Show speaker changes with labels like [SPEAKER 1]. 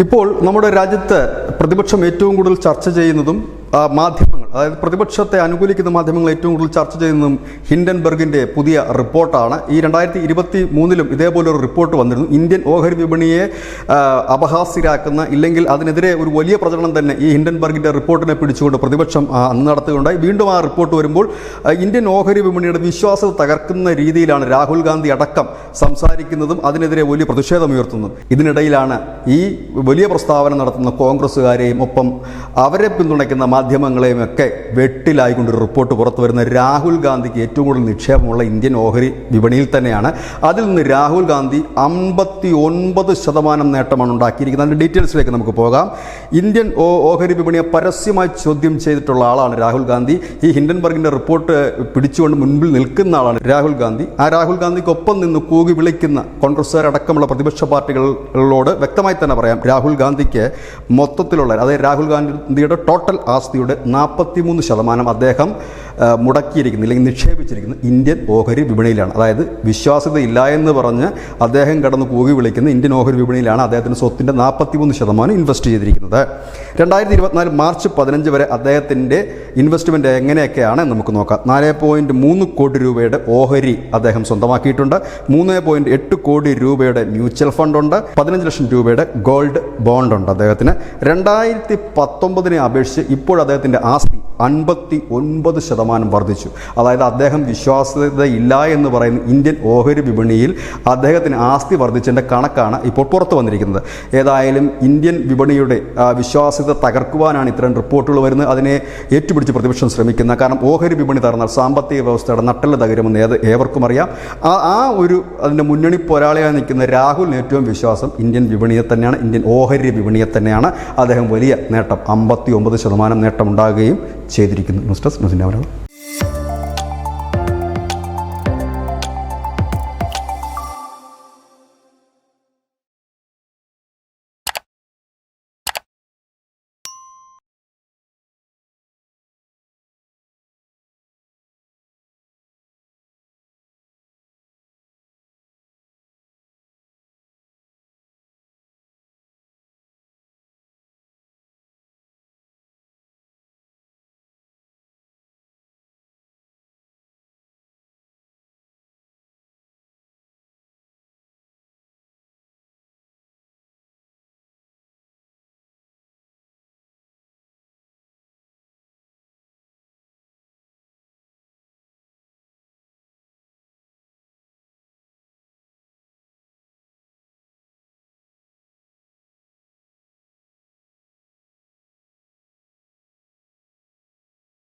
[SPEAKER 1] ഇപ്പോൾ നമ്മുടെ രാജ്യത്ത് പ്രതിപക്ഷം ഏറ്റവും കൂടുതൽ ചർച്ച ചെയ്യുന്നതും മാധ്യമങ്ങൾ, അതായത് പ്രതിപക്ഷത്തെ അനുകൂലിക്കുന്ന മാധ്യമങ്ങൾ ഏറ്റവും കൂടുതൽ ചർച്ച ചെയ്യുന്നതും ഹിൻഡൻബർഗിൻ്റെ പുതിയ റിപ്പോർട്ടാണ്. ഈ 2023 ഇതേപോലൊരു റിപ്പോർട്ട് വന്നിരുന്നു. ഇന്ത്യൻ ഓഹരി വിപണിയെ അപഹാസ്യരാക്കുന്ന, ഇല്ലെങ്കിൽ അതിനെതിരെ ഒരു വലിയ പ്രചരണം തന്നെ ഈ ഹിൻഡൻബർഗിൻ്റെ റിപ്പോർട്ടിനെ പിടിച്ചുകൊണ്ട് പ്രതിപക്ഷം അന്ന് നടത്തുകയുണ്ടായി. വീണ്ടും ആ റിപ്പോർട്ട് വരുമ്പോൾ ഇന്ത്യൻ ഓഹരി വിപണിയുടെ വിശ്വാസ്യത തകർക്കുന്ന രീതിയിലാണ് രാഹുൽ ഗാന്ധി അടക്കം സംസാരിക്കുന്നതും അതിനെതിരെ വലിയ പ്രതിഷേധമുയർത്തുന്നതും. ഇതിനിടയിലാണ് ഈ വലിയ പ്രസ്താവന നടത്തുന്ന കോൺഗ്രസ്സുകാരെയും ഒപ്പം അവരെ പിന്തുണയ്ക്കുന്ന മാധ്യമങ്ങളെയും ഒക്കെ വെട്ടിലായിക്കൊണ്ടൊരു റിപ്പോർട്ട് പുറത്തു വരുന്ന രാഹുൽ ഗാന്ധിക്ക് ഏറ്റവും കൂടുതൽ നിക്ഷേപമുള്ള ഇന്ത്യൻ ഓഹരി വിപണിയിൽ തന്നെയാണ്. അതിൽ നിന്ന് രാഹുൽ ഗാന്ധി 59% നേട്ടമാണ് ഉണ്ടാക്കിയിരിക്കുന്നത്. അതിൻ്റെ ഡീറ്റെയിൽസിലേക്ക് നമുക്ക് പോകാം. ഇന്ത്യൻ ഓഹരി വിപണിയെ പരസ്യമായി ചോദ്യം ചെയ്തിട്ടുള്ള ആളാണ് രാഹുൽ ഗാന്ധി. ഈ ഹിൻഡൻബർഗിൻ്റെ റിപ്പോർട്ട് പിടിച്ചുകൊണ്ട് മുൻപിൽ നിൽക്കുന്ന ആളാണ് രാഹുൽ ഗാന്ധി. ആ രാഹുൽ ഗാന്ധിക്കൊപ്പം നിന്ന് കൂകി വിളിക്കുന്ന കോൺഗ്രസ്സുകാരടക്കമുള്ള പ്രതിപക്ഷ പാർട്ടികളോട് വ്യക്തമായി തന്നെ പറയാം, രാഹുൽ ഗാന്ധിക്ക് മൊത്തത്തിലുള്ള, അതായത് രാഹുൽ ഗാന്ധിയുടെ ടോട്ടൽ ആസ്തിയുടെ 43% അദ്ദേഹം മുടക്കിയിരിക്കുന്നത്, അല്ലെങ്കിൽ നിക്ഷേപിച്ചിരിക്കുന്നത് ഇന്ത്യൻ ഓഹരി വിപണിയിലാണ്. അതായത് വിശ്വാസ്യതയില്ല എന്ന് പറഞ്ഞ് അദ്ദേഹം കടന്ന് കൂകി വിളിക്കുന്ന ഇന്ത്യൻ ഓഹരി വിപണിയിലാണ് അദ്ദേഹത്തിൻ്റെ സ്വത്തിൻ്റെ 43% ഇൻവെസ്റ്റ് ചെയ്തിരിക്കുന്നത്. 2024 മാർച്ച് 15 വരെ അദ്ദേഹത്തിൻ്റെ ഇൻവെസ്റ്റ്മെൻറ്റ് എങ്ങനെയൊക്കെയാണ് നമുക്ക് നോക്കാം. 4.3 കോടി രൂപയുടെ ഓഹരി അദ്ദേഹം സ്വന്തമാക്കിയിട്ടുണ്ട്. 3.8 കോടി രൂപയുടെ മ്യൂച്വൽ ഫണ്ടുണ്ട്. 15 ലക്ഷം രൂപയുടെ ഗോൾഡ് ബോണ്ടുണ്ട് അദ്ദേഹത്തിന്. 2019 അപേക്ഷിച്ച് ഇപ്പോൾ അദ്ദേഹത്തിൻ്റെ ആസ്തി 59% വർദ്ധിച്ചു. അതായത് അദ്ദേഹം വിശ്വാസ്യതയില്ല എന്ന് പറയുന്ന ഇന്ത്യൻ ഓഹരി വിപണിയിൽ അദ്ദേഹത്തിന് ആസ്തി വർദ്ധിച്ചതിൻ്റെ കണക്കാണ് ഇപ്പോൾ പുറത്തു വന്നിരിക്കുന്നത്. ഏതായാലും ഇന്ത്യൻ വിപണിയുടെ വിശ്വാസ്യത തകർക്കുവാനാണ് ഇത്തരം റിപ്പോർട്ടുകൾ വരുന്നത്. അതിനെ ഏറ്റുപിടിച്ച് പ്രതിപക്ഷം ശ്രമിക്കുന്ന, കാരണം ഓഹരി വിപണി തകർന്നാൽ സാമ്പത്തിക വ്യവസ്ഥയുടെ നട്ടെല്ല് തകരുമെന്ന് ഏവർക്കും അറിയാം. അതിൻ്റെ മുന്നണി പോരാളിയായി നിൽക്കുന്ന രാഹുലിന് ഏറ്റവും വിശ്വാസം ഇന്ത്യൻ വിപണിയെ തന്നെയാണ്, ഇന്ത്യൻ ഓഹരി വിപണിയെ തന്നെയാണ്. അദ്ദേഹം വലിയ നേട്ടം 59% നേട്ടമുണ്ടാകുകയും ചെയ്തിരിക്കുന്നു. ന്യൂസ് ഡെസ്ക് ന്യൂസിൻ്റെ മലയാളം.